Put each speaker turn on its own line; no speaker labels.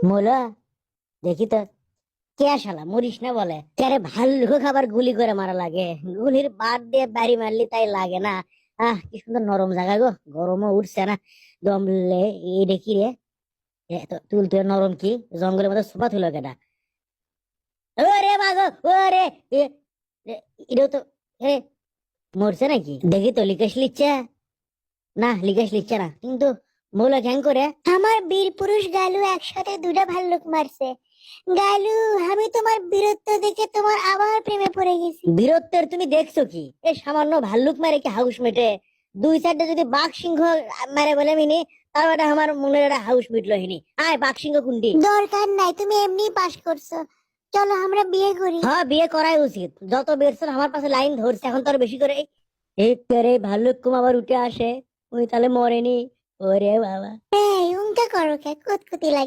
মোলা দেখি তো কে শালা মরিস না বলে আরে ভাল্লুক খাবার গুলি করে মারা লাগে, গুলির বাদ দিয়ে বাড়ি মারলি তাই লাগে না। কি সুন্দর নরম জায়গা গো, গরমও উঠছে না দমলে। এই দেখি রে, তুল তুই নরম কি জঙ্গলের মধ্যে সোফা তুলো কেটা? ওরে মাগো, ওরে এটাও তো এ মরছে নাকি? দেখি তো লিকেশ লিচ্ছে না, লিকেশ লিচ্ছে না কিন্তু মৌলা ঘ্যাং করে। আমার বীর পুরুষ গালু একসাথে দুটা ভাল্লুক মারছে। গালু, আমি তোমার বীরত্ব দেখে তোমার আবার প্রেমে পড়ে গেছি। বীরত্বের তুমি দেখছো কি? এই সামান্য ভাল্লুক মেরে কি হাউস মেটে? দুই চারটে যদি বাঘ সিংহ মেরে বলে মিনি, তারপরে আমার মনের একটা হাউস মিটলো হিনি। আয় বাঘ সিংহ কুন্ডি দরকার নাই, তুমি এমনি পাস করছো। চলো আমরা বিয়ে করি। হ্যাঁ বিয়ে করাই উচিত, যত বেরছেন আমার পাশে লাইন ধরছে এখন তো আরো বেশি করে। এই করে ভাল্লুক কুম আবার উঠে আসে, ওই তাহলে মরেনি। ওরে বাবা, এই উনকা করো কে কুতকুতি লাগে।